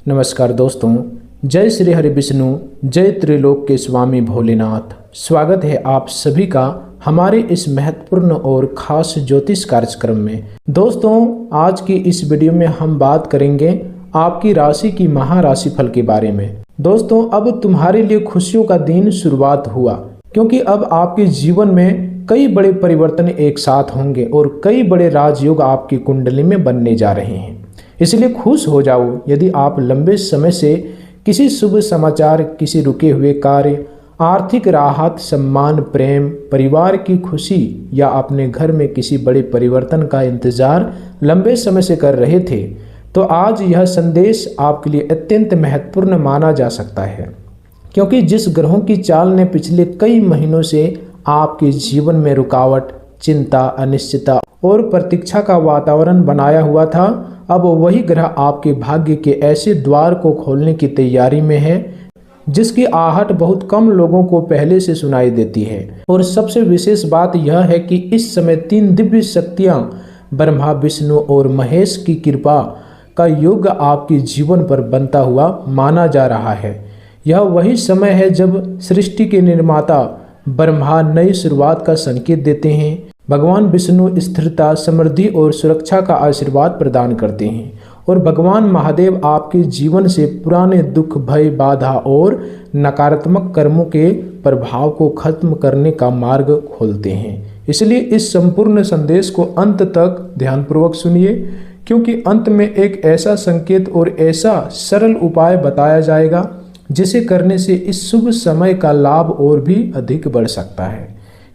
नमस्कार दोस्तों, जय श्री हरि विष्णु, जय त्रिलोक के स्वामी भोलेनाथ। स्वागत है आप सभी का हमारे इस महत्वपूर्ण और खास ज्योतिष कार्यक्रम में। दोस्तों, आज की इस वीडियो में हम बात करेंगे आपकी राशि की महाराशि फल के बारे में। दोस्तों, अब तुम्हारे लिए खुशियों का दिन शुरुआत हुआ, क्योंकि अब आपके जीवन में कई बड़े परिवर्तन एक साथ होंगे और कई बड़े राजयोग आपकी कुंडली में बनने जा रहे हैं। इसलिए खुश हो जाओ यदि आप लंबे समय से किसी शुभ समाचार, किसी रुके हुए कार्य, आर्थिक राहत, सम्मान, प्रेम, परिवार की खुशी या अपने घर में किसी बड़े परिवर्तन का इंतजार लंबे समय से कर रहे थे, तो आज यह संदेश आपके लिए अत्यंत महत्वपूर्ण माना जा सकता है। क्योंकि जिस ग्रहों की चाल ने पिछले कई महीनों से आपके जीवन में रुकावट, चिंता, अनिश्चितता और प्रतीक्षा का वातावरण बनाया हुआ था, अब वही ग्रह आपके भाग्य के ऐसे द्वार को खोलने की तैयारी में है जिसकी आहट बहुत कम लोगों को पहले से सुनाई देती है। और सबसे विशेष बात यह है कि इस समय 3 दिव्य शक्तियां ब्रह्मा, विष्णु और महेश की कृपा का योग आपके जीवन पर बनता हुआ माना जा रहा है। यह वही समय है जब सृष्टि के निर्माता ब्रह्मा नई शुरुआत का संकेत देते हैं। भगवान विष्णु स्थिरता, समृद्धि और सुरक्षा का आशीर्वाद प्रदान करते हैं और भगवान महादेव आपके जीवन से पुराने दुख, भय, बाधा और नकारात्मक कर्मों के प्रभाव को खत्म करने का मार्ग खोलते हैं। इसलिए इस संपूर्ण संदेश को अंत तक ध्यानपूर्वक सुनिए, क्योंकि अंत में एक ऐसा संकेत और ऐसा सरल उपाय बताया जाएगा जिसे करने से इस शुभ समय का लाभ और भी अधिक बढ़ सकता है।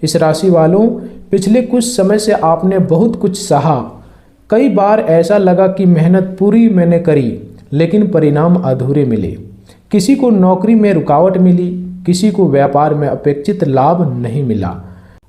इस राशि वालों, पिछले कुछ समय से आपने बहुत कुछ सहा। कई बार ऐसा लगा कि मेहनत पूरी मैंने करी, लेकिन परिणाम अधूरे मिले। किसी को नौकरी में रुकावट मिली, किसी को व्यापार में अपेक्षित लाभ नहीं मिला,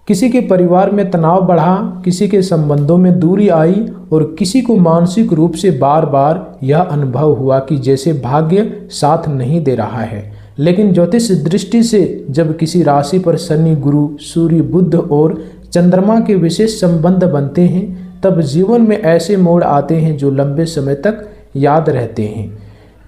किसी के परिवार में तनाव बढ़ा, किसी के संबंधों में दूरी आई और किसी को मानसिक रूप से बार बार यह अनुभव हुआ कि जैसे भाग्य साथ नहीं दे रहा है। लेकिन ज्योतिष दृष्टि से जब किसी राशि पर शनि, गुरु, सूर्य, बुध और चंद्रमा के विशेष संबंध बनते हैं, तब जीवन में ऐसे मोड़ आते हैं जो लंबे समय तक याद रहते हैं।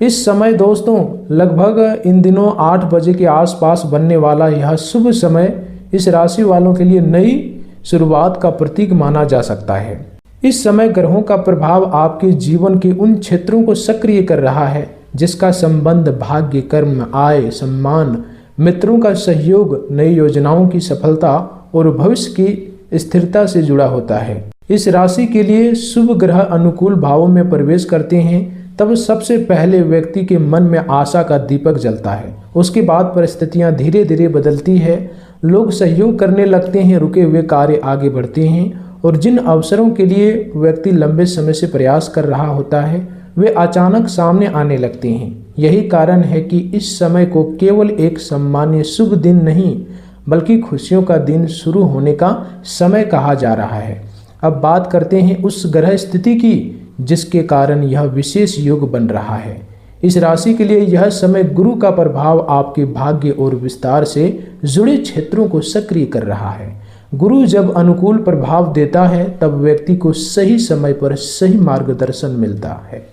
इस समय दोस्तों, लगभग इन दिनों 8 बजे के आसपास बनने वाला यह शुभ समय इस राशि वालों के लिए नई शुरुआत का प्रतीक माना जा सकता है। इस समय ग्रहों का प्रभाव आपके जीवन के उन क्षेत्रों को सक्रिय कर रहा है जिसका संबंध भाग्य, कर्म, आय, सम्मान, मित्रों का सहयोग, नई योजनाओं की सफलता और भविष्य की स्थिरता से जुड़ा होता है। इस राशि के लिए शुभ ग्रह अनुकूल भावों में प्रवेश करते हैं, तब सबसे पहले व्यक्ति के मन में आशा का दीपक जलता है। उसके बाद परिस्थितियां धीरे धीरे बदलती है, लोग सहयोग करने लगते हैं, रुके हुए कार्य आगे बढ़ते हैं और जिन अवसरों के लिए व्यक्ति लंबे समय से प्रयास कर रहा होता है वे अचानक सामने आने लगते हैं। यही कारण है कि इस समय को केवल एक सामान्य शुभ दिन नहीं, बल्कि खुशियों का दिन शुरू होने का समय कहा जा रहा है। अब बात करते हैं उस ग्रह स्थिति की जिसके कारण यह विशेष योग बन रहा है। इस राशि के लिए यह समय गुरु का प्रभाव आपके भाग्य और विस्तार से जुड़े क्षेत्रों को सक्रिय कर रहा है। गुरु जब अनुकूल प्रभाव देता है तब व्यक्ति को सही समय पर सही मार्गदर्शन मिलता है।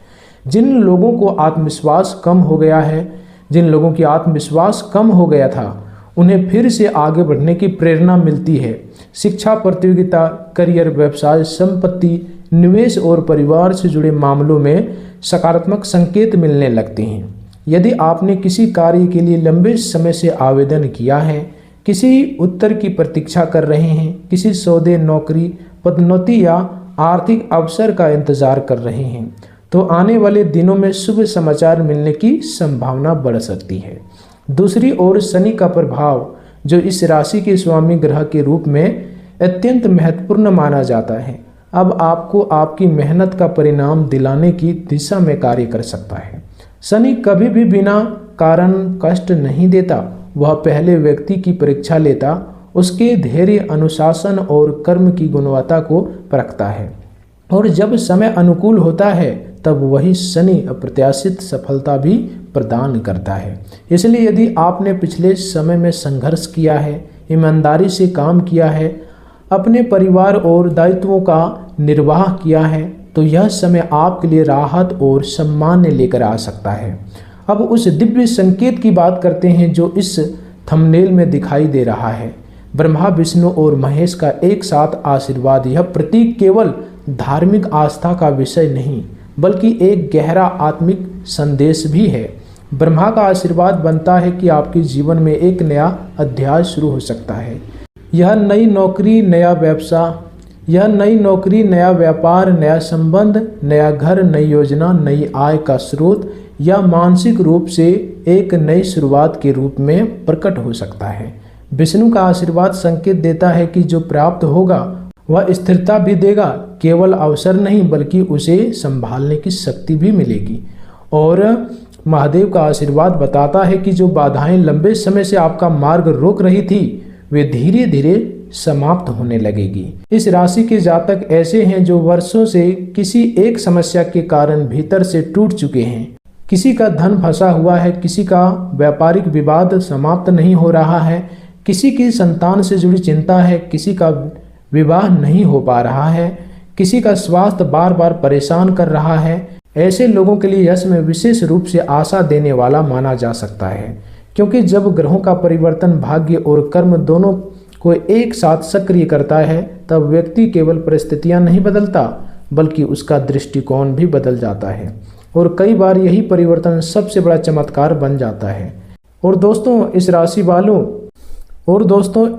जिन लोगों को आत्मविश्वास कम हो गया है, जिन लोगों की आत्मविश्वास कम हो गया था, उन्हें फिर से आगे बढ़ने की प्रेरणा मिलती है। शिक्षा, प्रतियोगिता, करियर, व्यवसाय, संपत्ति, निवेश और परिवार से जुड़े मामलों में सकारात्मक संकेत मिलने लगते हैं। यदि आपने किसी कार्य के लिए लंबे समय से आवेदन किया है, किसी उत्तर की प्रतीक्षा कर रहे हैं, किसी सौदे, नौकरी, पदोन्नति या आर्थिक अवसर का इंतजार कर रहे हैं, तो आने वाले दिनों में शुभ समाचार मिलने की संभावना बढ़ सकती है। दूसरी ओर शनि का प्रभाव, जो इस राशि के स्वामी ग्रह के रूप में अत्यंत महत्वपूर्ण माना जाता है, अब आपको आपकी मेहनत का परिणाम दिलाने की दिशा में कार्य कर सकता है। शनि कभी भी बिना कारण कष्ट नहीं देता। वह पहले व्यक्ति की परीक्षा लेता, उसके धैर्य, अनुशासन और कर्म की गुणवत्ता को परखता है और जब समय अनुकूल होता है तब वही शनि अप्रत्याशित सफलता भी प्रदान करता है। इसलिए यदि आपने पिछले समय में संघर्ष किया है, ईमानदारी से काम किया है, अपने परिवार और दायित्वों का निर्वाह किया है, तो यह समय आपके लिए राहत और सम्मान लेकर आ सकता है। अब उस दिव्य संकेत की बात करते हैं जो इस थंबनेल में दिखाई दे रहा है। ब्रह्मा, विष्णु और महेश का एक साथ आशीर्वाद। यह प्रतीक केवल धार्मिक आस्था का विषय नहीं बल्कि एक गहरा आत्मिक संदेश भी है। ब्रह्मा का आशीर्वाद बनता है कि आपके जीवन में एक नया अध्याय शुरू हो सकता है। यह नई नौकरी, नया व्यवसाय, यह नई नौकरी, नया व्यापार, नया संबंध, नया घर, नई योजना, नई आय का स्रोत या मानसिक रूप से एक नई शुरुआत के रूप में प्रकट हो सकता है। विष्णु का आशीर्वाद संकेत देता है कि जो प्राप्त होगा वह स्थिरता भी देगा, केवल अवसर नहीं बल्कि उसे संभालने की शक्ति भी मिलेगी। और महादेव का आशीर्वाद बताता है कि जो बाधाएं लंबे समय से आपका मार्ग रोक रही थी वे धीरे धीरे समाप्त होने लगेगी। इस राशि के जातक ऐसे हैं जो वर्षों से किसी एक समस्या के कारण भीतर से टूट चुके हैं। किसी का धन फंसा हुआ है, किसी का व्यापारिक विवाद समाप्त नहीं हो रहा है, किसी की संतान से जुड़ी चिंता है, किसी का विवाह नहीं हो पा रहा है, किसी का स्वास्थ्य बार बार परेशान कर रहा है। ऐसे लोगों के लिए यह समय विशेष रूप से आशा देने वाला माना जा सकता है, क्योंकि जब ग्रहों का परिवर्तन भाग्य और कर्म दोनों को एक साथ सक्रिय करता है तब व्यक्ति केवल परिस्थितियां नहीं बदलता बल्कि उसका दृष्टिकोण भी बदल जाता है। और कई बार यही परिवर्तन सबसे बड़ा चमत्कार बन जाता है। और दोस्तों, इस राशि वालों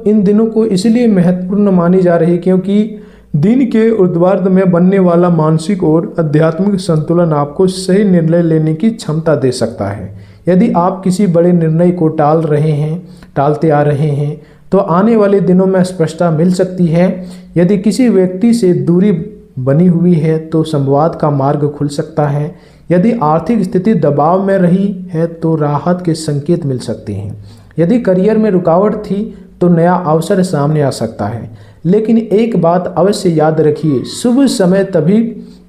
इन दिनों को इसलिए महत्वपूर्ण मानी जा रही है क्योंकि दिन के ऊर्ध्वार्ध में बनने वाला मानसिक और आध्यात्मिक संतुलन आपको सही निर्णय लेने की क्षमता दे सकता है। यदि आप किसी बड़े निर्णय को टालते आ रहे हैं तो आने वाले दिनों में स्पष्टता मिल सकती है। यदि किसी व्यक्ति से दूरी बनी हुई है तो संवाद का मार्ग खुल सकता है। यदि आर्थिक स्थिति दबाव में रही है तो राहत के संकेत मिल सकते हैं। यदि करियर में रुकावट थी तो नया अवसर सामने आ सकता है। लेकिन एक बात अवश्य याद रखिए, शुभ समय तभी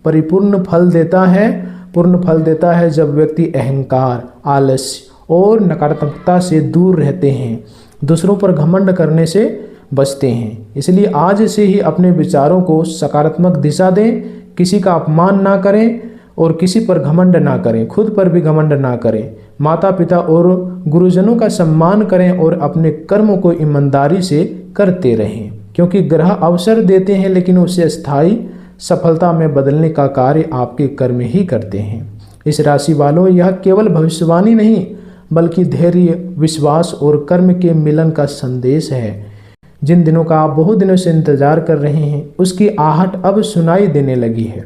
पूर्ण फल देता है जब व्यक्ति अहंकार, आलस्य और नकारात्मकता से दूर रहते हैं, दूसरों पर घमंड करने से बचते हैं। इसलिए आज से ही अपने विचारों को सकारात्मक दिशा दें, किसी का अपमान ना करें और किसी पर घमंड ना करें, खुद पर भी घमंड ना करें। माता पिता और गुरुजनों का सम्मान करें और अपने कर्मों को ईमानदारी से करते रहें, क्योंकि ग्रह अवसर देते हैं लेकिन उसे स्थायी सफलता में बदलने का कार्य आपके कर्म ही करते हैं। इस राशि वालों, यह केवल भविष्यवाणी नहीं बल्कि धैर्य, विश्वास और कर्म के मिलन का संदेश है। जिन दिनों का आप बहुत दिनों से इंतजार कर रहे हैं उसकी आहट अब सुनाई देने लगी है।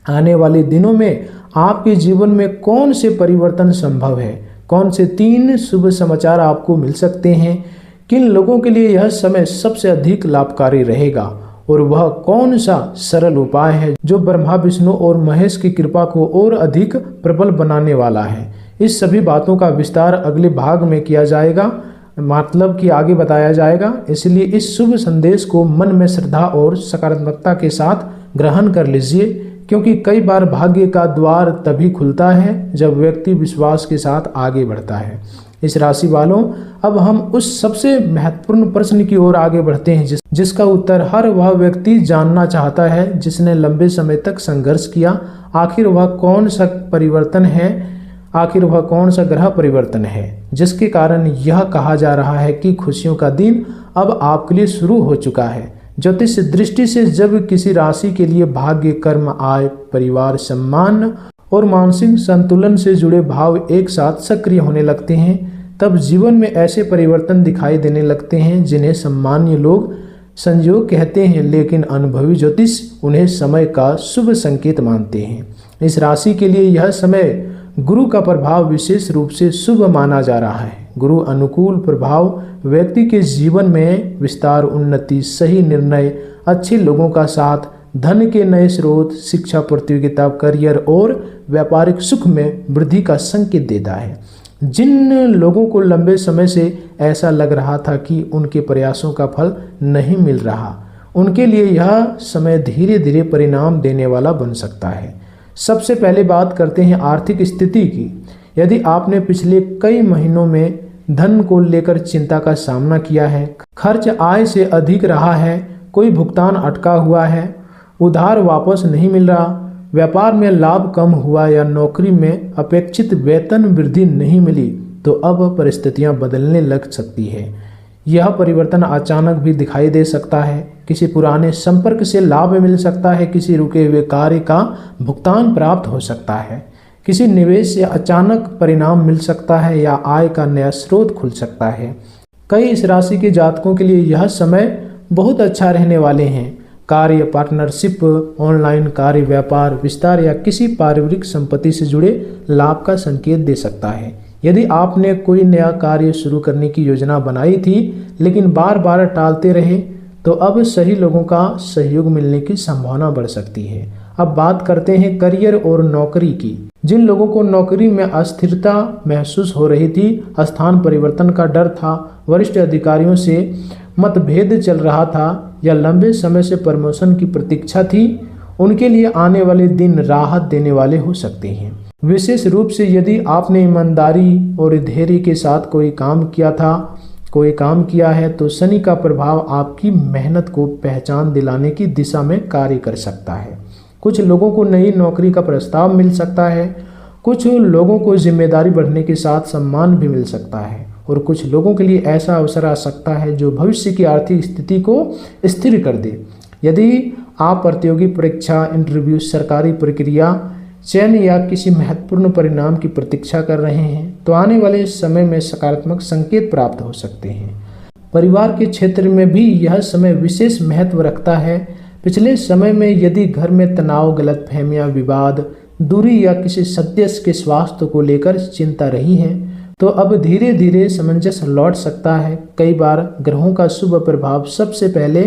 आने वाले दिनों में आपके जीवन में कौन से परिवर्तन संभव है, कौन से 3 शुभ समाचार आपको मिल सकते हैं, किन लोगों के लिए यह समय सबसे अधिक लाभकारी रहेगा और वह कौन सा सरल उपाय है जो ब्रह्मा, विष्णु और महेश की कृपा को और अधिक प्रबल बनाने वाला है। इस सभी बातों का विस्तार अगले भाग में किया जाएगा, मतलब कि आगे बताया जाएगा। इसलिए इस शुभ संदेश को मन में श्रद्धा और सकारात्मकता के साथ ग्रहण कर लीजिए, क्योंकि कई बार भाग्य का द्वार तभी खुलता है जब व्यक्ति विश्वास के साथ आगे बढ़ता है। इस राशि वालों, अब हम उस सबसे महत्वपूर्ण प्रश्न की ओर आगे बढ़ते हैं जिसका उत्तर हर वह व्यक्ति जानना चाहता है जिसने लंबे समय तक संघर्ष किया। आखिर वह कौन सा ग्रह परिवर्तन है जिसके कारण यह कहा जा रहा है कि खुशियों का दिन अब आपके लिए शुरू हो चुका है। ज्योतिष दृष्टि से जब किसी राशि के लिए भाग्य, कर्म, आय, परिवार, सम्मान और मानसिक संतुलन से जुड़े भाव एक साथ सक्रिय होने लगते हैं तब जीवन में ऐसे परिवर्तन दिखाई देने लगते हैं जिन्हें सामान्य लोग संयोग कहते हैं, लेकिन अनुभवी ज्योतिष उन्हें समय का शुभ संकेत मानते हैं। इस राशि के लिए यह समय गुरु का प्रभाव विशेष रूप से शुभ माना जा रहा है। गुरु अनुकूल प्रभाव व्यक्ति के जीवन में विस्तार, उन्नति, सही निर्णय, अच्छे लोगों का साथ, धन के नए स्रोत, शिक्षा प्रतियोगिता, करियर और व्यापारिक सुख में वृद्धि का संकेत देता है। जिन लोगों को लंबे समय से ऐसा लग रहा था कि उनके प्रयासों का फल नहीं मिल रहा, उनके लिए यह समय धीरे धीरे परिणाम देने वाला बन सकता है। सबसे पहले बात करते हैं आर्थिक स्थिति की। यदि आपने पिछले कई महीनों में धन को लेकर चिंता का सामना किया है, खर्च आय से अधिक रहा है, कोई भुगतान अटका हुआ है, उधार वापस नहीं मिल रहा, व्यापार में लाभ कम हुआ या नौकरी में अपेक्षित वेतन वृद्धि नहीं मिली तो अब परिस्थितियां बदलने लग सकती है। यह परिवर्तन अचानक भी दिखाई दे सकता है। किसी पुराने संपर्क से लाभ मिल सकता है, किसी रुके हुए कार्य का भुगतान प्राप्त हो सकता है, किसी निवेश से अचानक परिणाम मिल सकता है या आय का नया स्रोत खुल सकता है। कई इस राशि के जातकों के लिए यह समय बहुत अच्छा रहने वाले हैं। कार्य, पार्टनरशिप, ऑनलाइन कार्य, व्यापार विस्तार या किसी पारिवारिक संपत्ति से जुड़े लाभ का संकेत दे सकता है। यदि आपने कोई नया कार्य शुरू करने की योजना बनाई थी लेकिन बार बार टालते रहे तो अब सही लोगों का सहयोग मिलने की संभावना बढ़ सकती है। अब बात करते हैं करियर और नौकरी की। जिन लोगों को नौकरी में अस्थिरता महसूस हो रही थी, स्थान परिवर्तन का डर था, वरिष्ठ अधिकारियों से मतभेद चल रहा था या लंबे समय से प्रमोशन की प्रतीक्षा थी, उनके लिए आने वाले दिन राहत देने वाले हो सकते हैं। विशेष रूप से यदि आपने ईमानदारी और धैर्य के साथ कोई काम किया है तो शनि का प्रभाव आपकी मेहनत को पहचान दिलाने की दिशा में कार्य कर सकता है। कुछ लोगों को नई नौकरी का प्रस्ताव मिल सकता है, कुछ लोगों को जिम्मेदारी बढ़ने के साथ सम्मान भी मिल सकता है और कुछ लोगों के लिए ऐसा अवसर आ सकता है जो भविष्य की आर्थिक स्थिति को स्थिर कर दे। यदि आप प्रतियोगी परीक्षा, इंटरव्यू, सरकारी प्रक्रिया, चयन या किसी महत्वपूर्ण परिणाम की प्रतीक्षा कर रहे हैं तो आने वाले समय में सकारात्मक संकेत प्राप्त हो सकते हैं। परिवार के क्षेत्र में भी यह समय विशेष महत्व रखता है। पिछले समय में यदि घर में तनाव, गलतफहमियां, विवाद, दूरी या किसी सदस्य के स्वास्थ्य को लेकर चिंता रही है तो अब धीरे धीरे सामंजस्य लौट सकता है। कई बार ग्रहों का शुभ प्रभाव सबसे पहले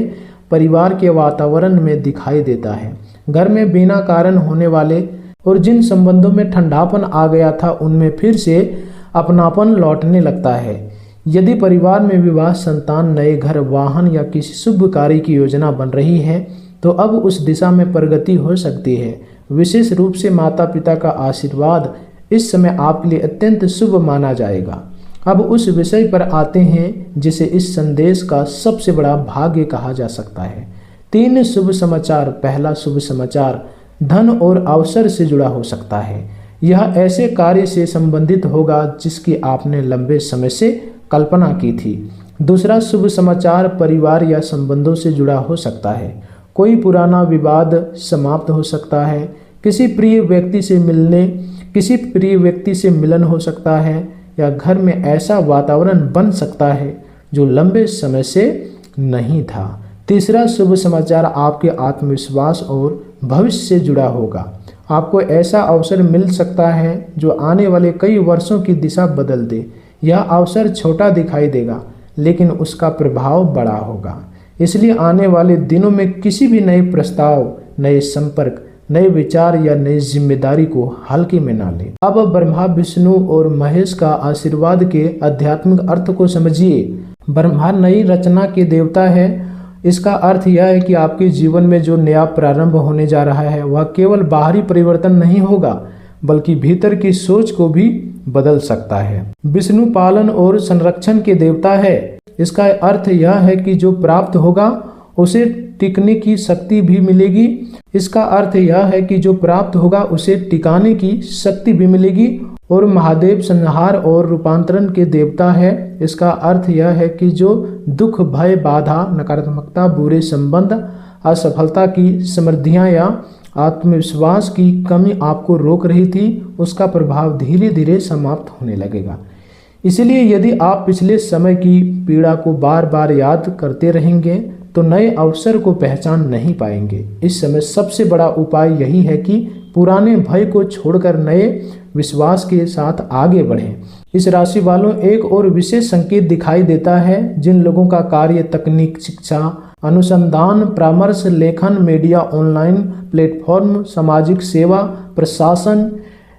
परिवार के वातावरण में दिखाई देता है। घर में बिना कारण होने वाले और जिन संबंधों में ठंडापन आ गया था उनमें फिर से अपनापन लौटने लगता है। यदि परिवार में विवाह, संतान, नए घर, वाहन या किसी शुभ कार्य की योजना बन रही है तो अब उस दिशा में प्रगति हो सकती है। विशेष रूप से माता पिता का आशीर्वाद इस समय आपके लिए अत्यंत शुभ माना जाएगा। अब उस विषय पर आते हैं जिसे इस संदेश का सबसे बड़ा भाग्य कहा जा सकता है। 3 शुभ समाचार। पहला शुभ समाचार धन और अवसर से जुड़ा हो सकता है। यह ऐसे कार्य से संबंधित होगा जिसकी आपने लंबे समय से कल्पना की थी। दूसरा शुभ समाचार परिवार या संबंधों से जुड़ा हो सकता है। कोई पुराना विवाद समाप्त हो सकता है, किसी प्रिय व्यक्ति से मिलन हो सकता है या घर में ऐसा वातावरण बन सकता है जो लंबे समय से नहीं था। तीसरा शुभ समाचार आपके आत्मविश्वास और भविष्य से जुड़ा होगा। आपको ऐसा अवसर मिल सकता है जो आने वाले कई वर्षों की दिशा बदल दे। यह अवसर छोटा दिखाई देगा लेकिन उसका प्रभाव बड़ा होगा। इसलिए आने वाले दिनों में किसी भी नए प्रस्ताव, नए संपर्क, नए विचार या नई जिम्मेदारी को हल्के में ना लें। अब ब्रह्मा, विष्णु और महेश का आशीर्वाद के आध्यात्मिक अर्थ को समझिए। ब्रह्मा नई रचना के देवता है। इसका अर्थ यह है कि आपके जीवन में जो नया प्रारंभ होने जा रहा है वह केवल बाहरी परिवर्तन नहीं होगा बल्कि भीतर की सोच को भी बदल सकता है। विष्णु पालन और संरक्षण के देवता है। इसका अर्थ यह है कि जो प्राप्त होगा उसे टिकने की शक्ति भी मिलेगी। इसका अर्थ यह है कि जो प्राप्त होगा उसे टिकाने की शक्ति भी मिलेगी। और महादेव संहार और रूपांतरण के देवता है। इसका अर्थ यह है कि जो दुख, भय, बाधा, नकारात्मकता, बुरे संबंध, असफलता की समृद्धियां या आत्मविश्वास की कमी आपको रोक रही थी उसका प्रभाव धीरे धीरे समाप्त होने लगेगा। इसलिए यदि आप पिछले समय की पीड़ा को बार बार याद करते रहेंगे तो नए अवसर को पहचान नहीं पाएंगे। इस समय सबसे बड़ा उपाय यही है कि पुराने भय को छोड़कर नए विश्वास के साथ आगे बढ़ें। इस राशि वालों एक और विशेष संकेत दिखाई देता है। जिन लोगों का कार्य तकनीक, शिक्षा, अनुसंधान, परामर्श, लेखन, मीडिया, ऑनलाइन प्लेटफॉर्म, सामाजिक सेवा, प्रशासन,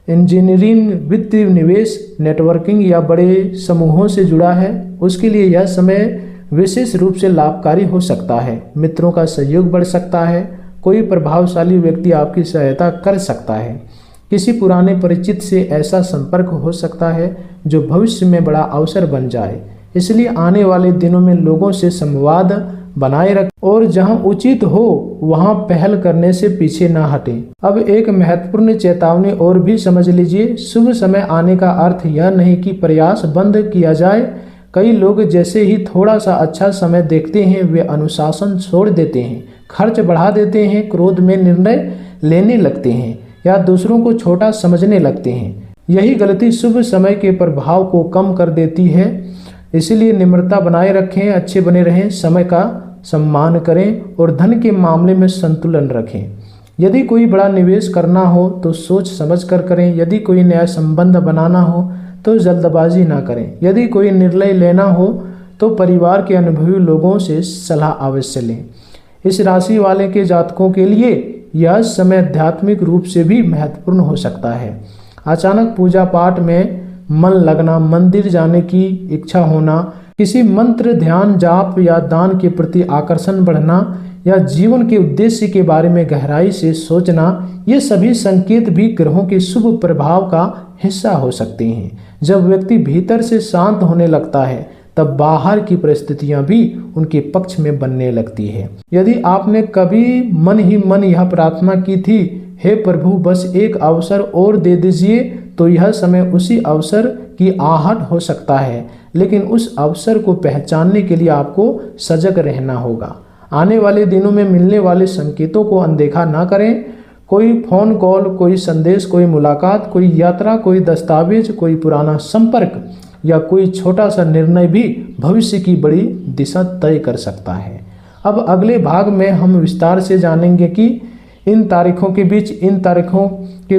इंजीनियरिंग, वित्तीय, निवेश, नेटवर्किंग या बड़े समूहों से जुड़ा है उसके लिए यह समय विशेष रूप से लाभकारी हो सकता है। मित्रों का सहयोग बढ़ सकता है। कोई प्रभावशाली व्यक्ति आपकी सहायता कर सकता है। किसी पुराने परिचित से ऐसा संपर्क हो सकता है जो भविष्य में बड़ा अवसर बन जाए। इसलिए आने वाले दिनों में लोगों से संवाद बनाए रखें और जहां उचित हो वहां पहल करने से पीछे ना हटें। अब एक महत्वपूर्ण चेतावनी और भी समझ लीजिए। शुभ समय आने का अर्थ यह नहीं कि प्रयास बंद किया जाए। कई लोग जैसे ही थोड़ा सा अच्छा समय देखते हैं वे अनुशासन छोड़ देते हैं, खर्च बढ़ा देते हैं, क्रोध में निर्णय लेने लगते हैं या दूसरों को छोटा समझने लगते हैं। यही गलती शुभ समय के प्रभाव को कम कर देती है। इसलिए निम्रता बनाए रखें, अच्छे बने रहें, समय का सम्मान करें और धन के मामले में संतुलन रखें। यदि कोई बड़ा निवेश करना हो तो सोच समझ कर करें। यदि कोई नया संबंध बनाना हो तो जल्दबाजी ना करें। यदि कोई निर्णय लेना हो तो परिवार के अनुभवी लोगों से सलाह अवश्य लें। इस राशि वाले के जातकों के लिए यह समय आध्यात्मिक रूप से भी महत्वपूर्ण हो सकता है। अचानक पूजा पाठ में मन लगना, मंदिर जाने की इच्छा होना, किसी मंत्र, ध्यान, जाप या दान के प्रति आकर्षण बढ़ना या जीवन के उद्देश्य के बारे में गहराई से सोचना, ये सभी संकेत भी ग्रहों के शुभ प्रभाव का हिस्सा हो सकते हैं। जब व्यक्ति भीतर से शांत होने लगता है तब बाहर की परिस्थितियां भी उनके पक्ष में बनने लगती है। यदि आपने कभी मन ही मन यह प्रार्थना की थी, हे प्रभु बस एक अवसर और दे दीजिए, तो यह समय उसी अवसर की आहट हो सकता है। लेकिन उस अवसर को पहचानने के लिए आपको सजग रहना होगा। आने वाले दिनों में मिलने वाले संकेतों को अनदेखा ना करें। कोई फोन कॉल, कोई संदेश, कोई मुलाकात, कोई यात्रा, कोई दस्तावेज, कोई पुराना संपर्क या कोई छोटा सा निर्णय भी भविष्य की बड़ी दिशा तय कर सकता है। अब अगले भाग में हम विस्तार से जानेंगे कि इन तारीखों के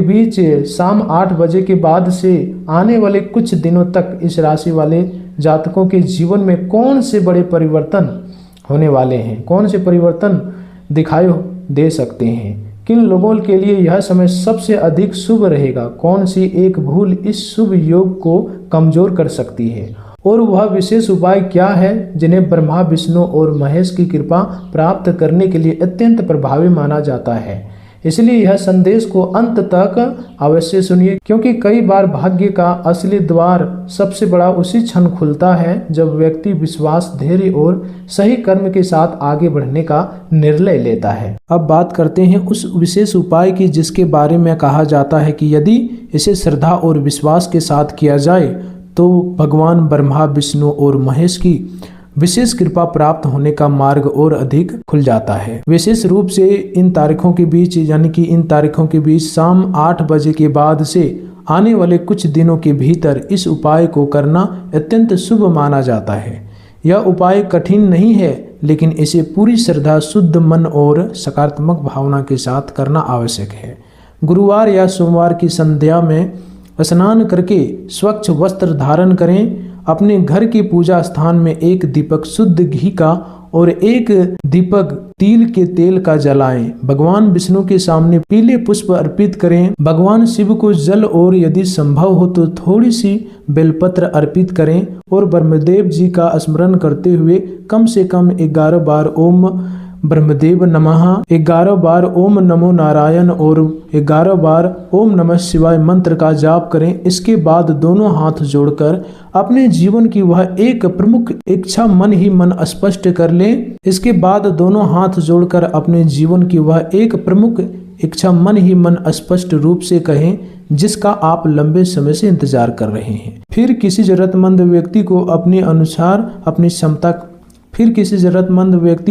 बीच शाम 8 बजे के बाद से आने वाले कुछ दिनों तक इस राशि वाले जातकों के जीवन में कौन से बड़े परिवर्तन होने वाले हैं, कौन से परिवर्तन दिखाई दे सकते हैं, किन लोगों के लिए यह समय सबसे अधिक शुभ रहेगा, कौन सी एक भूल इस शुभ योग को कमजोर कर सकती है और वह विशेष उपाय क्या है जिन्हें ब्रह्मा, विष्णु और महेश की कृपा प्राप्त करने के लिए अत्यंत प्रभावी माना जाता है। इसलिए यह संदेश को अंत तक अवश्य सुनिए, क्योंकि कई बार भाग्य का असली द्वार सबसे बड़ा उसी क्षण खुलता है जब व्यक्ति विश्वास, धैर्य और सही कर्म के साथ आगे बढ़ने का निर्णय लेता है। अब बात करते हैं उस विशेष उपाय की जिसके बारे में कहा जाता है कि यदि इसे श्रद्धा और विश्वास के साथ किया जाए तो भगवान ब्रह्मा, विष्णु और महेश की विशेष कृपा प्राप्त होने का मार्ग और अधिक खुल जाता है। विशेष रूप से इन तारीखों के बीच यानी कि इन तारीखों के बीच शाम 8 बजे के बाद से आने वाले कुछ दिनों के भीतर इस उपाय को करना अत्यंत शुभ माना जाता है। यह उपाय कठिन नहीं है, लेकिन इसे पूरी श्रद्धा, शुद्ध मन और सकारात्मक भावना के साथ करना आवश्यक है। गुरुवार या सोमवार की संध्या में स्नान करके स्वच्छ वस्त्र धारण करें। अपने घर के पूजा स्थान में एक दीपक शुद्ध घी का और एक दीपक तिल के तेल का जलाएं। भगवान विष्णु के सामने पीले पुष्प अर्पित करें। भगवान शिव को जल और यदि संभव हो तो थोड़ी सी बेलपत्र अर्पित करें और ब्रह्मदेव जी का स्मरण करते हुए कम से कम 11 बार ओम ब्रह्मदेव नमः, 11 बार ओम नमो नारायण और 11 बार ओम नमः शिवाय मंत्र का जाप करें। इसके बाद दोनों हाथ जोड़कर अपने जीवन की वह एक प्रमुख इच्छा मन ही मन स्पष्ट कर लें। इसके बाद दोनों हाथ जोड़कर अपने जीवन की वह एक प्रमुख इच्छा मन ही मन स्पष्ट रूप से कहें जिसका आप लंबे समय से इंतजार कर रहे हैं। फिर किसी जरूरतमंद व्यक्ति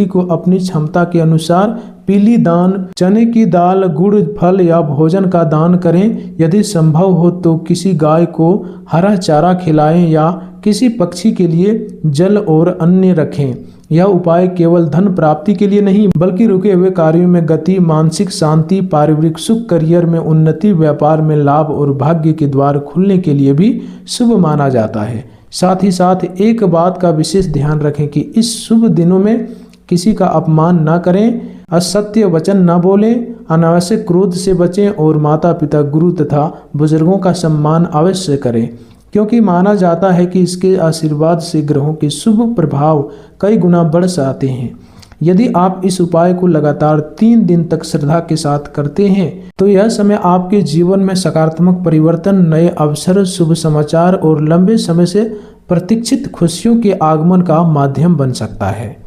को अपनी क्षमता के अनुसार पीली दान, चने की दाल, गुड़, फल या भोजन का दान करें। यदि संभव हो तो किसी गाय को हरा चारा खिलाएं या किसी पक्षी के लिए जल और अन्न रखें। यह उपाय केवल धन प्राप्ति के लिए नहीं बल्कि रुके हुए कार्यों में गति, मानसिक शांति, पारिवारिक सुख, करियर में उन्नति, व्यापार में लाभ और भाग्य के द्वार खुलने के लिए भी शुभ माना जाता है। साथ ही साथ एक बात का विशेष ध्यान रखें कि इस शुभ दिनों में किसी का अपमान न करें, असत्य वचन न बोलें, अनावश्यक क्रोध से बचें और माता पिता, गुरु तथा बुजुर्गों का सम्मान अवश्य करें, क्योंकि माना जाता है कि इसके आशीर्वाद से ग्रहों के शुभ प्रभाव कई गुना बढ़ जाते हैं। यदि आप इस उपाय को लगातार 3 दिन तक श्रद्धा के साथ करते हैं तो यह समय आपके जीवन में सकारात्मक परिवर्तन, नए अवसर, शुभ समाचार और लंबे समय से प्रतीक्षित खुशियों के आगमन का माध्यम बन सकता है।